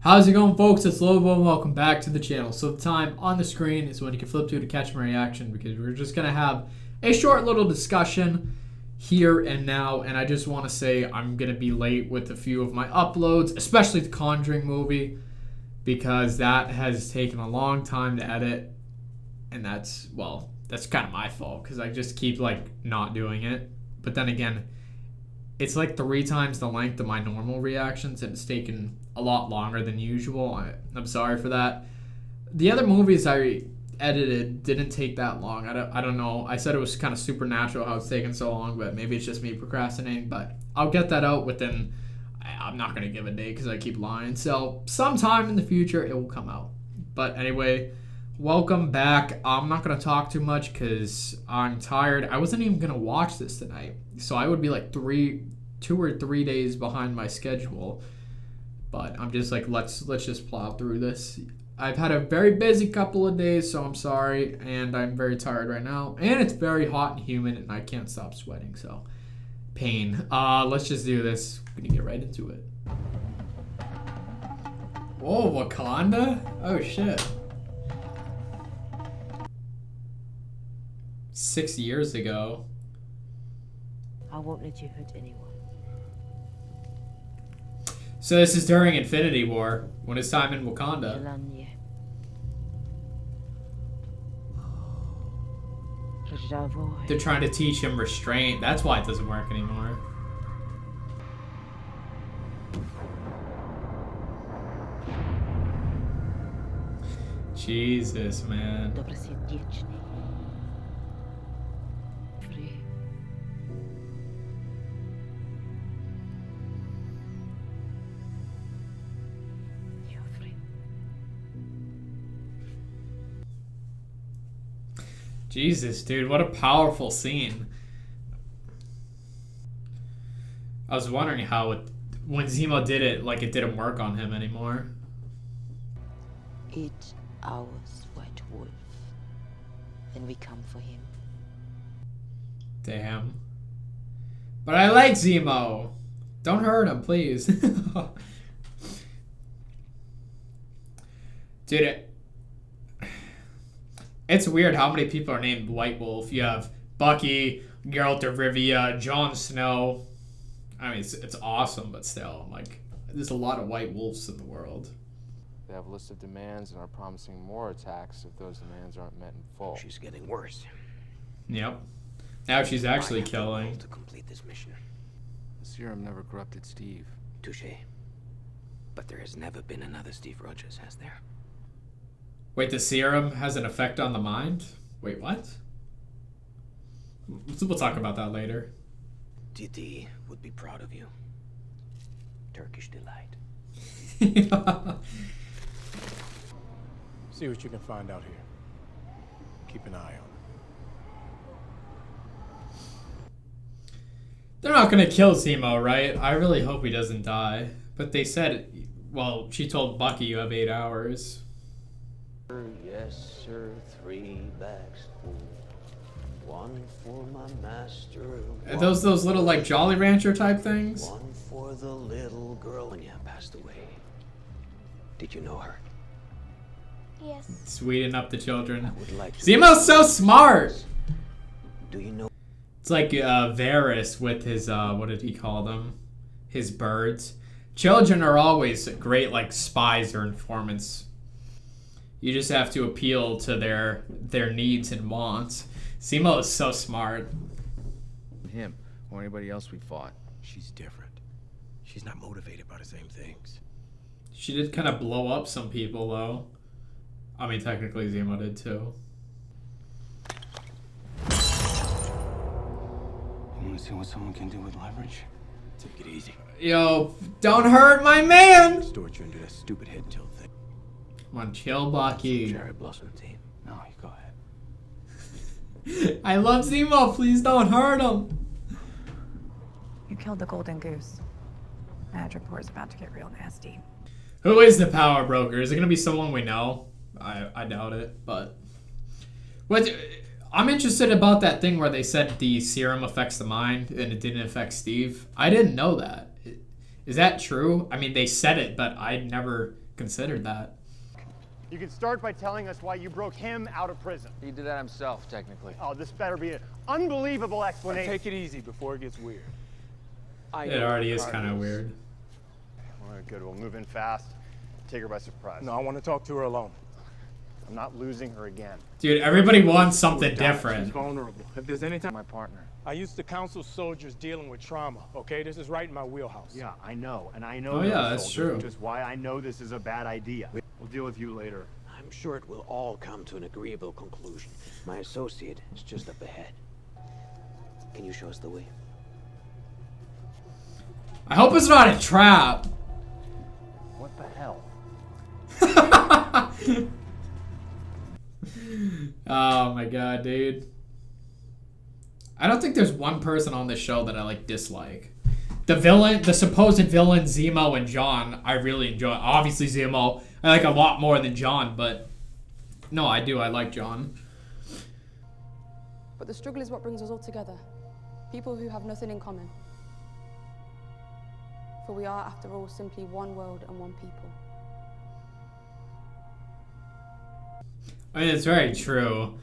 How's it going, folks? It's Lobo and welcome back to the channel. So the time on the screen is when you can flip to catch my reaction, because we're just going to have a short little discussion here and now. And I just want to say I'm going to be late with a few of my uploads, especially the Conjuring movie, because that has taken a long time to edit. And that's kind of my fault, because I just keep not doing it. But then again, it's like 3 times the length of my normal reactions, and it's taken a lot longer than usual. I'm sorry for that. The other movies I edited didn't take that long. I don't know. I said it was kind of supernatural how it's taken so long, but maybe it's just me procrastinating. But I'll get that out within, I'm not going to give a date because I keep lying. So sometime in the future it will come out. But anyway, welcome back. I'm not going to talk too much because I'm tired. I wasn't even going to watch this tonight. So I would be like 2 or 3 days behind my schedule. But I'm just like, let's just plow through this. I've had a very busy couple of days, so I'm sorry. And I'm very tired right now. And it's very hot and humid, and I can't stop sweating, so pain. Let's just do this. We're going to get right into it. Whoa, Wakanda? Oh, shit. 6 years ago. I won't let you hurt anyone. So this is during Infinity War, when it's time in Wakanda. They're trying to teach him restraint. That's why it doesn't work anymore. Jesus, man. Jesus, dude, what a powerful scene. I was wondering how when Zemo did it, it didn't work on him anymore. 8 hours, White Wolf. Then we come for him. Damn. But I like Zemo. Don't hurt him, please. Dude, it's weird how many people are named White Wolf. You have Bucky, Geralt of Rivia, Jon Snow. I mean, it's awesome, but still, there's a lot of White Wolves in the world. They have a list of demands and are promising more attacks if those demands aren't met in full. She's getting worse. Yep. Now she's actually killing. To complete this mission. The serum never corrupted Steve. Touché. But there has never been another Steve Rogers, has there? Wait, the serum has an effect on the mind? Wait, what? We'll talk about that later. Didi would be proud of you. Turkish delight. See what you can find out here. Keep an eye on him. They're not gonna kill Zemo, right? I really hope he doesn't die. But they said, well, she told Bucky you have 8 hours. Yes, sir. 3 bags full. 1 for my master. Are those little Jolly Rancher type things? 1 for the little girl. When passed away. Did you know her? Yes. Sweeten up the children. I would like to. Zemo's so smart. Do you know? It's like Varys with his what did he call them? His birds. Children are always great spies or informants. You just have to appeal to their needs and wants. Zemo is so smart. Him or anybody else we fought. She's different. She's not motivated by the same things. She did kind of blow up some people, though. I mean, technically Zemo did, too. You want to see what someone can do with leverage? Take it easy. Yo, don't hurt my man! Stored you into that stupid head tilt thing. Come on, chill, Bucky. Cherry Blossom team. No, you go ahead. I love Zemo. Please don't hurt him. You killed the golden goose. Bad report's about to get real nasty. Who is the power broker? Is it gonna be someone we know? I doubt it, but what? I'm interested about that thing where they said the serum affects the mind and it didn't affect Steve. I didn't know that. Is that true? I mean, they said it, but I never considered that. You can start by telling us why you broke him out of prison. He did that himself, technically. Oh, this better be an unbelievable explanation. Take it easy before it gets weird. It already is kind of weird. All right, good. We'll move in fast. Take her by surprise. No, I want to talk to her alone. I'm not losing her again. Dude, everybody wants something She's different. vulnerable. If there's any time, My partner. I used to counsel soldiers dealing with trauma. Okay, this is right in my wheelhouse. Yeah, I know, and I know. Oh, those yeah, that's soldiers, true. Which is why I know this is a bad idea. We'll deal with you later. I'm sure it will all come to an agreeable conclusion. My associate is just up ahead. Can you show us the way? I hope it's not a trap. What the hell? Oh my god, dude. I don't think there's one person on this show that I like dislike. The supposed villain, Zemo and John, I really enjoy. Obviously Zemo, I like a lot more than John, but no, I do. I like John. But the struggle is what brings us all together. People who have nothing in common. For we are, after all, simply one world and one people. I mean, it's very true.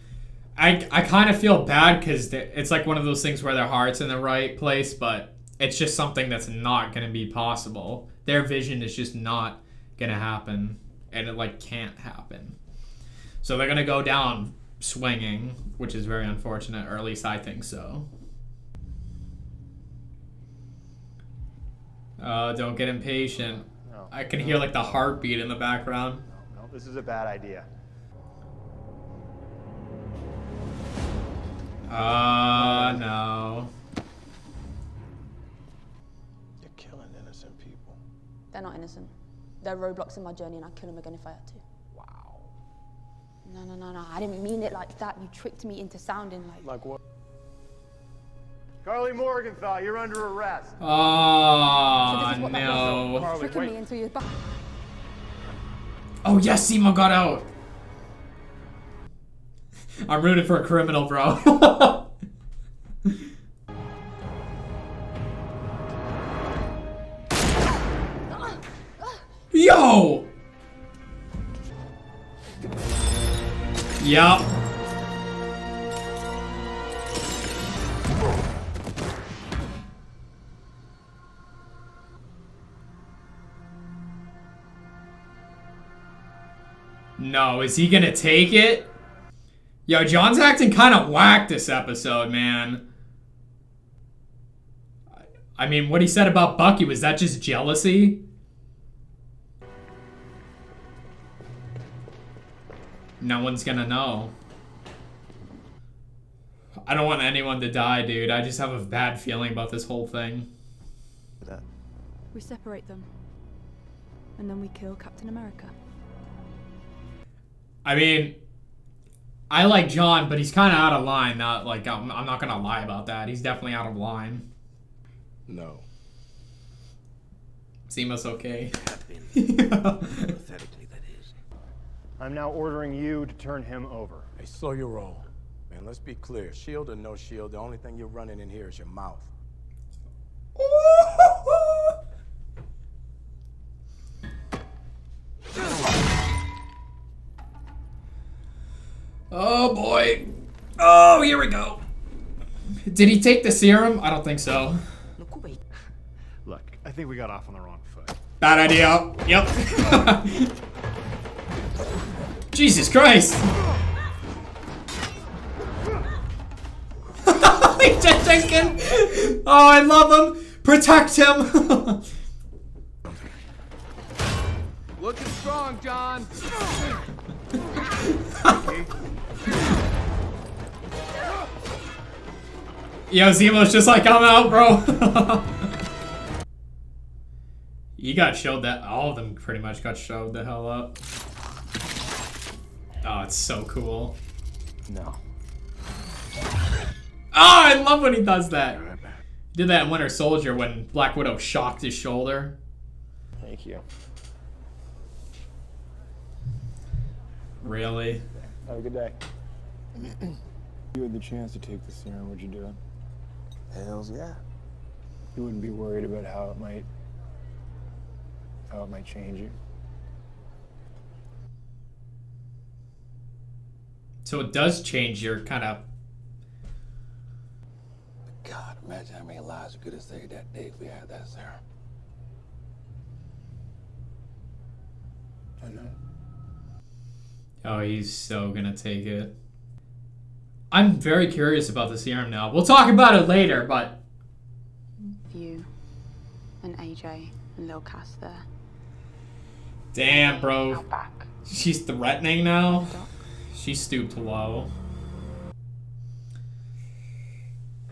I kind of feel bad because it's like one of those things where their heart's in the right place, but it's just something that's not going to be possible. Their vision is just not going to happen, and it like can't happen. So they're going to go down swinging, which is very unfortunate, or at least I think so. Don't get impatient. No. I can hear like the heartbeat in the background. No, this is a bad idea. No. You're killing innocent people. They're not innocent. They're roadblocks in my journey, and I'd kill them again if I had to. Wow. No. I didn't mean it like that. You tricked me into sounding like... Like what? Carly Morgenthau, you're under arrest. Oh, So this is what that was. no. Carly, Tricking me wait. into your... Oh, yes, Zemo got out. I'm rooting for a criminal, bro. Yo! Yup. No, is he gonna take it? Yo, John's acting kind of whack this episode, man. I mean, what he said about Bucky, was that just jealousy? No one's gonna know. I don't want anyone to die, dude. I just have a bad feeling about this whole thing. We separate them. And then we kill Captain America. I mean, I like John, but he's kind of out of line. Not like I'm not gonna lie about that. He's definitely out of line. No. Zemo's okay. Pathetically, that is. I'm now ordering you to turn him over. Hey, slow your roll. Man, let's be clear. Shield or no shield, the only thing you're running in here is your mouth. Oh boy. Oh, here we go. Did he take the serum? I don't think so. Look, I think we got off on the wrong foot. Bad idea. Yep. Jesus Christ. He's just thinking. Oh, I love him. Protect him. Looking strong, John. Yo, Zemo's just like, I'm out, bro. He got showed that. All of them pretty much got showed the hell up. Oh, it's so cool. No. Oh, I love when he does that. He did that in Winter Soldier when Black Widow shocked his shoulder. Thank you. Really? Have a good day. You had the chance to take the serum, would you do it? Hells yeah. You wouldn't be worried about how it might change you? So it does change your kind of... God, imagine how many lives we could have saved that day if we had that serum. I know. Oh, he's so gonna take it. I'm very curious about the serum now. We'll talk about it later, but... You and AJ and Lil Cass there. Damn, bro. Now back. She's threatening now? She stooped low.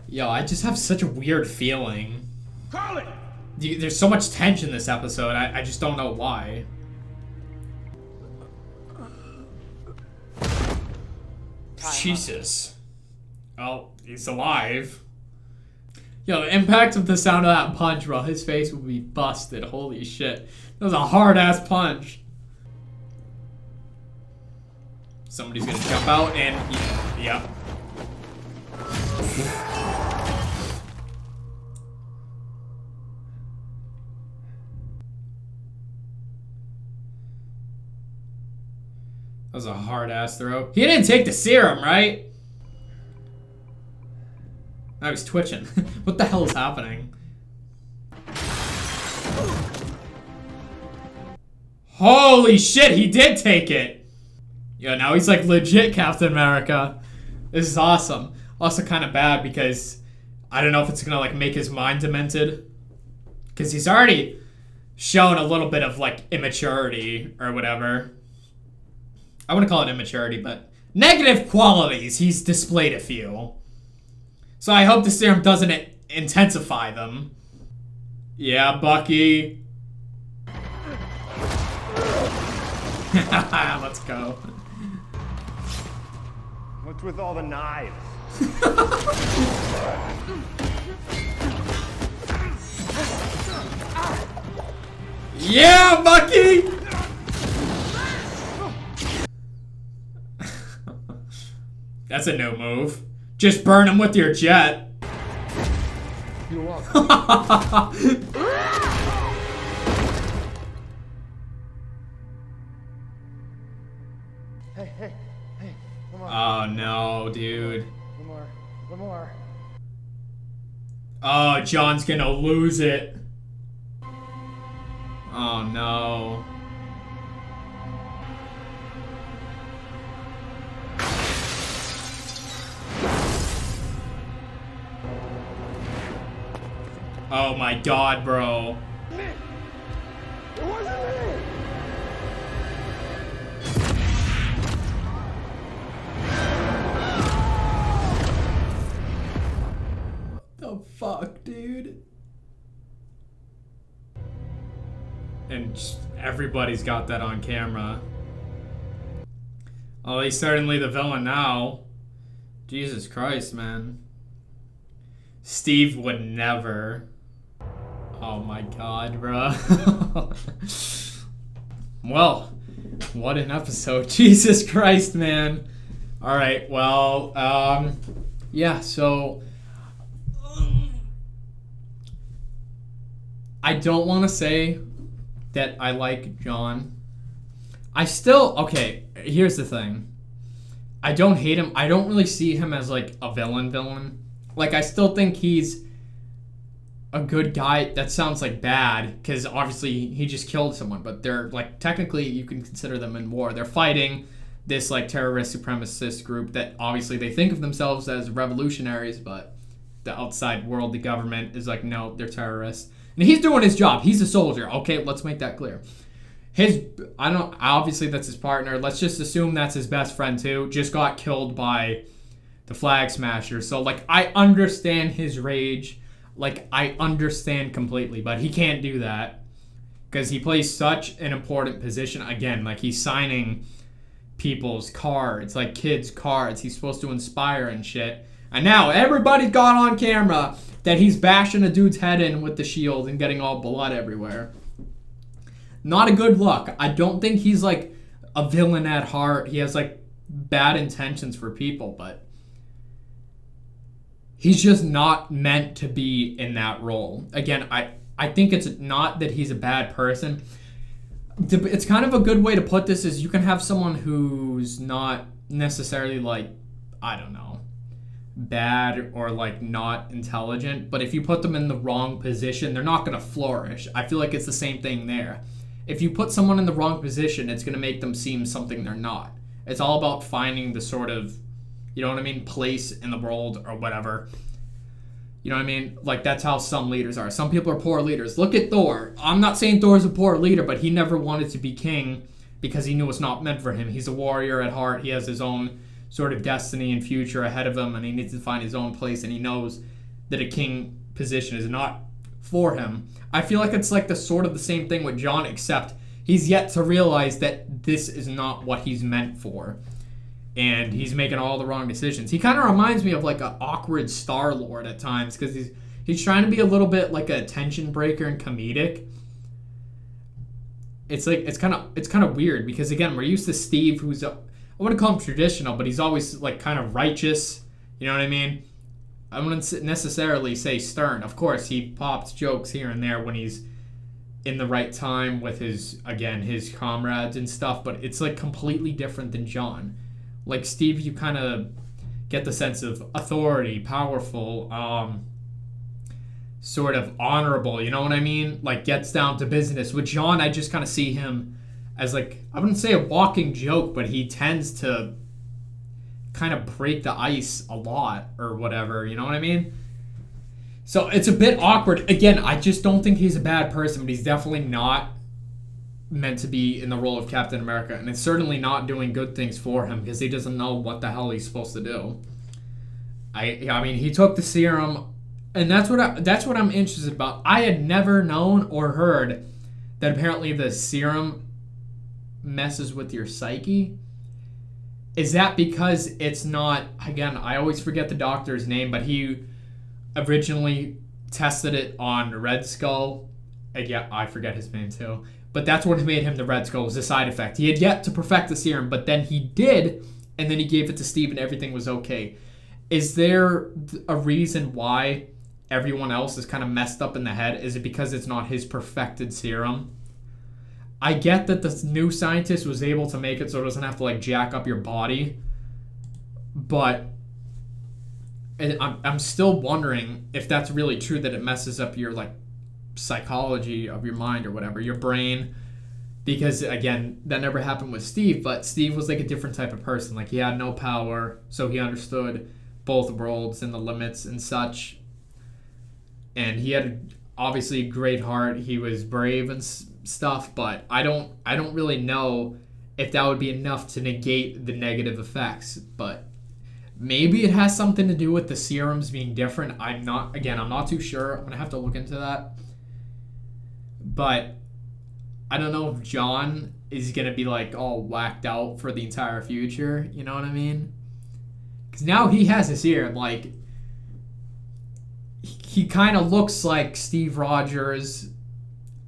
Yo, I just have such a weird feeling. Carly! There's so much tension this episode, I just don't know why. Jesus. Oh, he's alive. Yo, the impact of the sound of that punch, bro, his face would be busted. Holy shit. That was a hard-ass punch. Somebody's gonna jump out and... Yep. That was a hard-ass throw. He didn't take the serum, right? I was twitching. What the hell is happening? Holy shit, he did take it! Yeah, now he's like legit Captain America. This is awesome. Also kind of bad because I don't know if it's gonna like make his mind demented. Because he's already shown a little bit of like immaturity or whatever. I wouldn't call it immaturity, but negative qualities. He's displayed a few. So I hope the serum doesn't intensify them. Yeah, Bucky. Let's go. What's with all the knives? Yeah, Bucky! That's a no move. Just burn him with your jet. You're welcome. Hey, come on. Oh no, dude. One more. Oh, John's gonna lose it. Oh no. Oh my god, bro. It wasn't me! The fuck, dude? And everybody's got that on camera. Oh, he's certainly the villain now. Jesus Christ, man. Steve would never. Oh my god, bro. Well, what an episode. Jesus Christ, man. Alright, well, yeah, so I don't want to say that I like John. I still, okay, here's the thing. I don't hate him. I don't really see him as like a villain. Like, I still think he's a good guy. That sounds like bad, because obviously he just killed someone, but they're like, technically you can consider them in war. They're fighting this like terrorist supremacist group that obviously they think of themselves as revolutionaries, but the outside world, the government is like, no, they're terrorists. And he's doing his job. He's a soldier. Okay, let's make that clear. Obviously that's his partner. Let's just assume that's his best friend too. Just got killed by the Flag Smasher. So like, I understand his rage. Like, I understand completely, but he can't do that because he plays such an important position. Again, like, he's signing people's cards, like kids' cards. He's supposed to inspire and shit. And now everybody's got on camera that he's bashing a dude's head in with the shield and getting all blood everywhere. Not a good look. I don't think he's like a villain at heart. He has like bad intentions for people, but he's just not meant to be in that role. Again, I think it's not that he's a bad person. It's kind of a good way to put this is you can have someone who's not necessarily like, I don't know, bad or like not intelligent, but if you put them in the wrong position, they're not going to flourish. I feel like it's the same thing there. If you put someone in the wrong position, it's going to make them seem something they're not. It's all about finding the sort of, you know what I mean, place in the world or whatever. You know what I mean? Like, that's how some leaders are. Some people are poor leaders. Look at Thor. I'm not saying Thor's a poor leader, but he never wanted to be king because he knew it's not meant for him. He's a warrior at heart. He has his own sort of destiny and future ahead of him, and he needs to find his own place, and he knows that a king position is not for him. I feel like it's like the sort of the same thing with Jon, except he's yet to realize that this is not what he's meant for. And he's making all the wrong decisions. He kind of reminds me of like an awkward Star-Lord at times, because he's trying to be a little bit like a tension breaker and comedic. It's like it's kind of weird, because again, we're used to Steve, who's I wouldn't call him traditional, but he's always like kind of righteous. You know what I mean? I wouldn't necessarily say stern. Of course, he pops jokes here and there when he's in the right time with his comrades and stuff, but it's like completely different than Jon. Like Steve, you kind of get the sense of authority, powerful, sort of honorable, you know what I mean? Like gets down to business. With Jon, I just kind of see him as like, I wouldn't say a walking joke, but he tends to kind of break the ice a lot or whatever, you know what I mean? So it's a bit awkward. Again, I just don't think he's a bad person, but he's definitely not meant to be in the role of Captain America, and it's certainly not doing good things for him because he doesn't know what the hell he's supposed to do. I mean, he took the serum, and that's what I'm interested about. I had never known or heard that apparently the serum messes with your psyche. Is that because it's not, again, I always forget the doctor's name, but he originally tested it on Red Skull. Yeah, I forget his name too. But that's what made him the Red Skull, was the side effect. He had yet to perfect the serum, but then he did, and then he gave it to Steve and everything was okay. Is there a reason why everyone else is kind of messed up in the head? Is it because it's not his perfected serum? I get that the new scientist was able to make it so it doesn't have to like jack up your body, but I'm still wondering if that's really true, that it messes up your like psychology of your mind or whatever, your brain, because again, that never happened with Steve, but Steve was like a different type of person. Like he had no power, so he understood both worlds and the limits and such, and he had obviously a great heart. He was brave and stuff, but I don't really know if that would be enough to negate the negative effects. But maybe it has something to do with the serums being different. I'm not too sure. I'm gonna have to look into that. But I don't know if Jon is gonna be like all whacked out for the entire future. You know what I mean? Because now he has a serum. Like he kind of looks like Steve Rogers.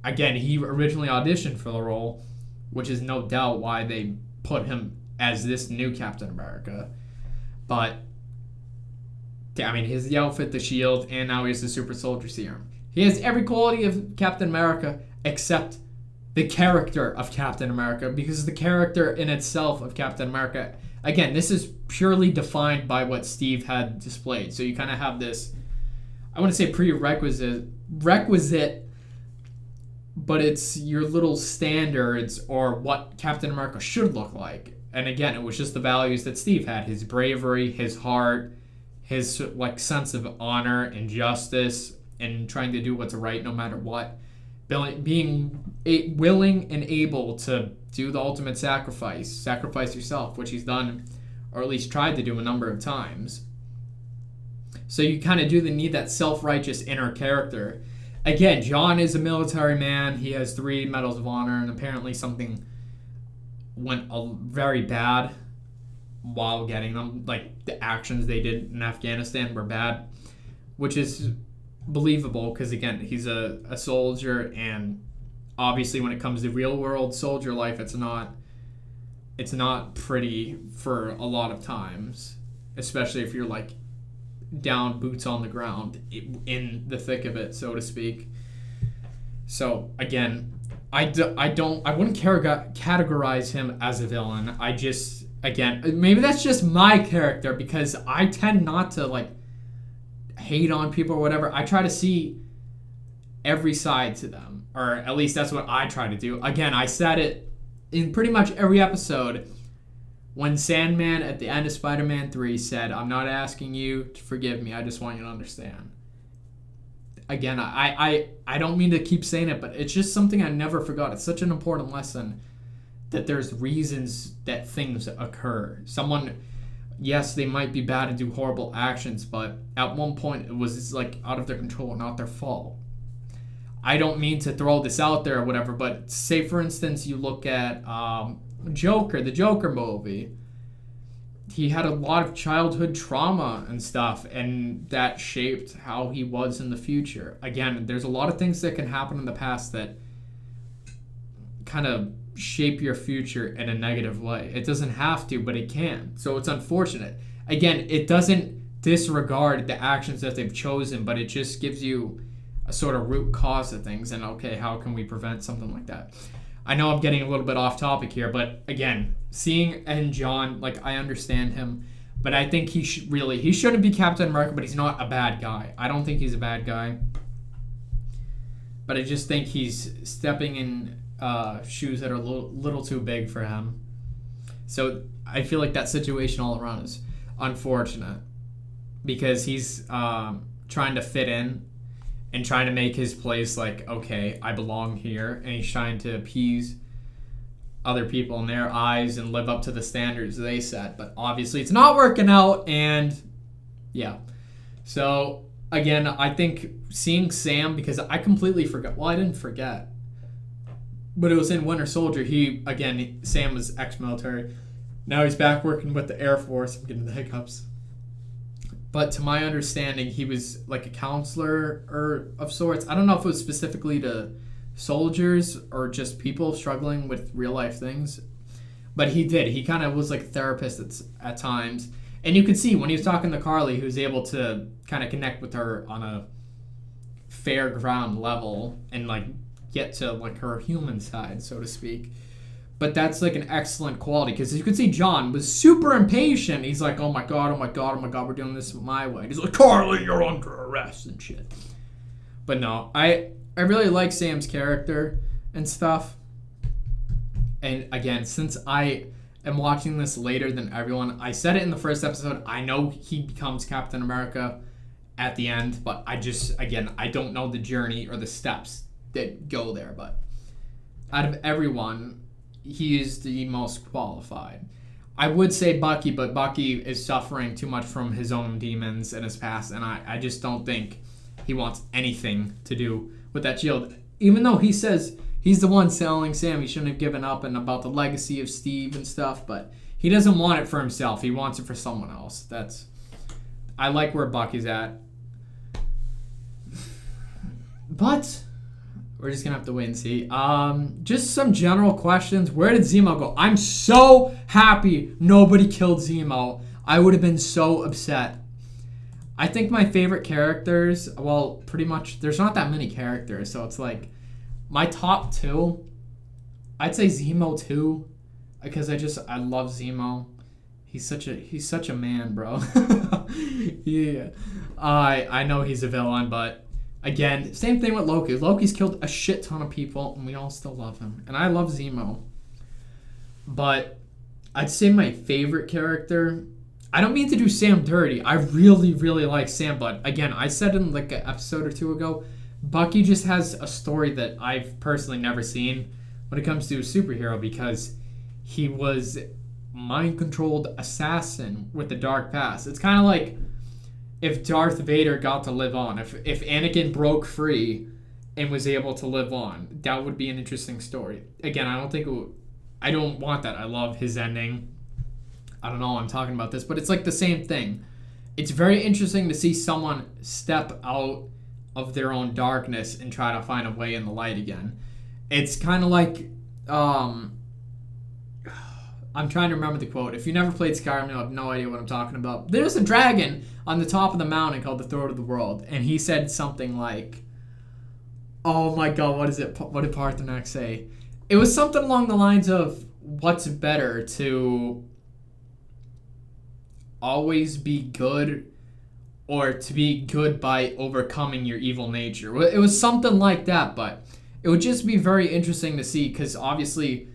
Again, he originally auditioned for the role, which is no doubt why they put him as this new Captain America. But I mean, he has the outfit, the shield, and now he has the super soldier serum. He has every quality of Captain America except the character of Captain America, because the character in itself of Captain America, again, this is purely defined by what Steve had displayed. So you kind of have this, I wouldn't say requisite, but it's your little standards or what Captain America should look like. And again, it was just the values that Steve had: his bravery, his heart, his like sense of honor and justice, and trying to do what's right no matter what. Being willing and able to do the ultimate sacrifice yourself, which he's done, or at least tried to do a number of times. So you kind of do need that self-righteous inner character. Again, Jon is a military man. He has 3 medals of honor, and apparently something went very bad while getting them. Like the actions they did in Afghanistan were bad, which is believable because again, he's a soldier, and obviously when it comes to real world soldier life, it's not pretty for a lot of times, especially if you're like down, boots on the ground, in the thick of it, so to speak. So again, I wouldn't categorize him as a villain. I just again, maybe that's just my character because I tend not to like hate on people or whatever. I try to see every side to them, or at least that's what I try to do. Again, I said it in pretty much every episode when Sandman at the end of Spider-Man 3 said, "I'm not asking you to forgive me, I just want you to understand." Again, I don't mean to keep saying it, but it's just something I never forgot. It's such an important lesson that there's reasons that things occur. Someone, yes, they might be bad and do horrible actions, but at one point it was like out of their control, not their fault. I don't mean to throw this out there or whatever, but say for instance you look at Joker, the Joker movie. He had a lot of childhood trauma and stuff, and that shaped how he was in the future. Again, there's a lot of things that can happen in the past that kind of shape your future in a negative way. It doesn't have to, but it can. So it's unfortunate. Again, it doesn't disregard the actions that they've chosen, but it just gives you a sort of root cause of things. And okay, how can we prevent something like that? I know I'm getting a little bit off topic here, but again, seeing and John, like I understand him, but I think he shouldn't be Captain America, but he's not a bad guy. I don't think he's a bad guy, but I just think he's stepping in shoes that are a little too big for him. So I feel like that situation all around is unfortunate because he's trying to fit in and trying to make his place like, okay, I belong here. And he's trying to appease other people in their eyes and live up to the standards they set. But obviously it's not working out. And yeah. So again, I think seeing Sam, because I completely forgot. Well, I didn't forget. But it was in Winter Soldier. Sam was ex-military. Now he's back working with the Air Force. I'm getting the hiccups. But to my understanding, he was like a counselor or of sorts. I don't know if it was specifically to soldiers or just people struggling with real life things. But he did. He kind of was like a therapist at times. And you could see when he was talking to Carly, he was able to kind of connect with her on a fair ground level and like get to like her human side, so to speak. But that's like an excellent quality because you can see John was super impatient. He's like, oh my god, we're doing this my way. And he's like, Carly, you're under arrest and shit. But no, I really like Sam's character and stuff. And again, since I am watching this later than everyone, I said it in the first episode, I know he becomes Captain America at the end, but I don't know the journey or the steps that go there. But out of everyone, he is the most qualified. I would say Bucky, but Bucky is suffering too much from his own demons in his past, and I just don't think he wants anything to do with that shield. Even though he says he's the one selling Sam, he shouldn't have given up, and about the legacy of Steve and stuff, but he doesn't want it for himself. He wants it for someone else. I like where Bucky's at. But we're just gonna have to wait and see. Just some general questions. Where did Zemo go? I'm so happy nobody killed Zemo. I would have been so upset. I think my favorite characters, well, pretty much, there's not that many characters, so it's like, my top two, I'd say Zemo too, because I love Zemo. He's such a man, bro. Yeah. I know he's a villain, but again, same thing with Loki. Loki's killed a shit ton of people, and we all still love him. And I love Zemo. But I'd say my favorite character, I don't mean to do Sam dirty. I really, really like Sam. But again, I said in like an episode or two ago, Bucky just has a story that I've personally never seen when it comes to a superhero because he was mind-controlled assassin with the dark past. It's kind of like if Darth Vader got to live on, if Anakin broke free and was able to live on, that would be an interesting story. Again, I don't want that. I love his ending. I don't know why I'm talking about this, but it's like the same thing. It's very interesting to see someone step out of their own darkness and try to find a way in the light again. It's kind of like, I'm trying to remember the quote. If you never played Skyrim, you'll have no idea what I'm talking about. There's a dragon on the top of the mountain called the Throat of the World, and he said something like, oh my god, what is it? What did Parthenax say? It was something along the lines of, what's better, to always be good, or to be good by overcoming your evil nature. It was something like that, but it would just be very interesting to see, because obviously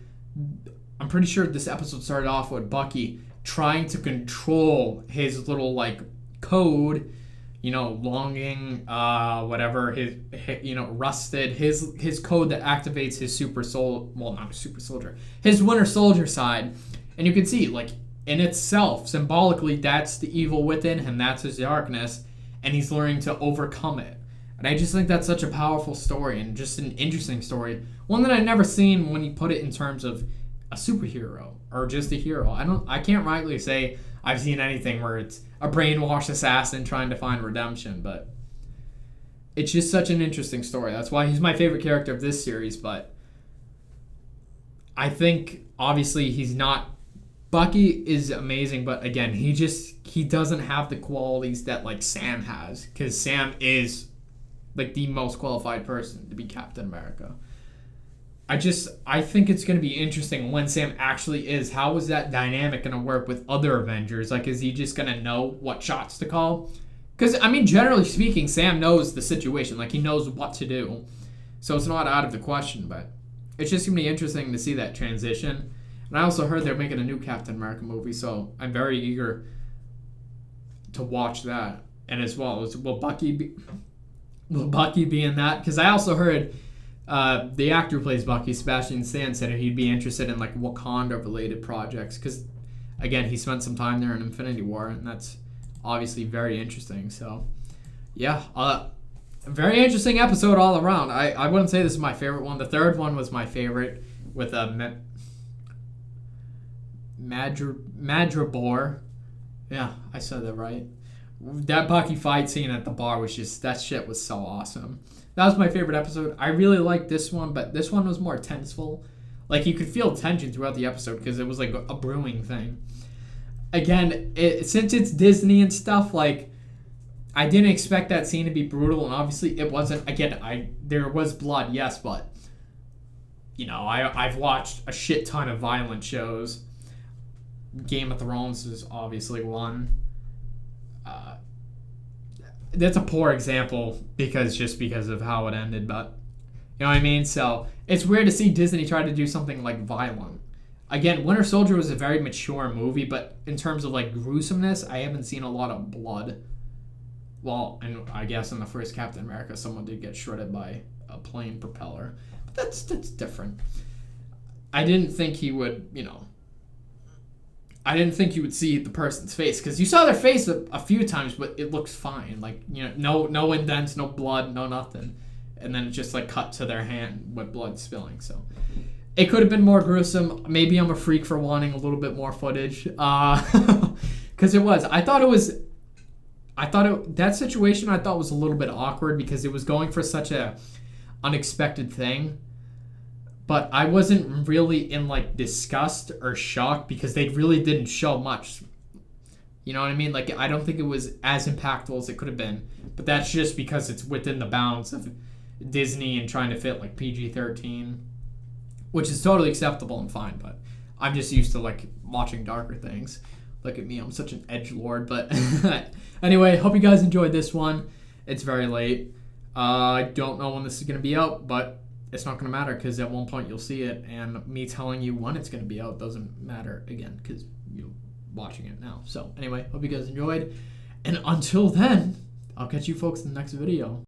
I'm pretty sure this episode started off with Bucky trying to control his little like code, longing, whatever, his rusted, his code that activates his not a super soldier, his Winter Soldier side. And you can see, like, in itself, symbolically, that's the evil within him, that's his darkness, and he's learning to overcome it. And I just think that's such a powerful story, and just an interesting story, one that I've never seen when you put it in terms of a superhero or just a hero. I can't rightly say I've seen anything where it's a brainwashed assassin trying to find redemption, but it's just such an interesting story. That's why he's my favorite character of this series. But I think obviously he's not. Bucky is amazing, but again, he doesn't have the qualities that like Sam has, because Sam is like the most qualified person to be Captain America. I think it's going to be interesting when Sam actually is. How is that dynamic going to work with other Avengers? Like, is he just going to know what shots to call? Because, I mean, generally speaking, Sam knows the situation. Like, he knows what to do. So it's not out of the question, but it's just going to be interesting to see that transition. And I also heard they're making a new Captain America movie, so I'm very eager to watch that. And as well, will Bucky be in that? Because I also heard the actor who plays Bucky, Sebastian Stan, said he'd be interested in like Wakanda-related projects. Because, again, he spent some time there in Infinity War, and that's obviously very interesting. So, yeah, a very interesting episode all around. I wouldn't say this is my favorite one. The third one was my favorite with Madripoor. Yeah, I said that right. That Bucky fight scene at the bar was just, that shit was so awesome. That was my favorite episode. I really liked this one, but this one was more tenseful. Like, you could feel tension throughout the episode because it was like a brewing thing. Again, since it's Disney and stuff, like, I didn't expect that scene to be brutal, and obviously it wasn't. Again, there was blood, yes, but I've watched a shit ton of violent shows. Game of Thrones is obviously one. That's a poor example because of how it ended, but you know what I mean? So it's weird to see Disney try to do something like violent. Again, Winter Soldier was a very mature movie, but in terms of like gruesomeness, I haven't seen a lot of blood. Well, and I guess in the first Captain America, someone did get shredded by a plane propeller. But that's different. I didn't think he would, I didn't think you would see the person's face, because you saw their face a few times, but it looks fine. Like, no indents, no blood, no nothing. And then it just like cut to their hand with blood spilling. So it could have been more gruesome. Maybe I'm a freak for wanting a little bit more footage. Because it was. That situation I thought was a little bit awkward because it was going for such a unexpected thing. But I wasn't really in like disgust or shock because they really didn't show much. You know what I mean? Like, I don't think it was as impactful as it could have been. But that's just because it's within the bounds of Disney and trying to fit like PG-13, which is totally acceptable and fine. But I'm just used to like watching darker things. Look at me, I'm such an edgelord. But anyway, hope you guys enjoyed this one. It's very late. I don't know when this is going to be out, but it's not going to matter because at one point you'll see it, and me telling you when it's going to be out doesn't matter again because you're watching it now. So anyway, hope you guys enjoyed, and until then, I'll catch you folks in the next video.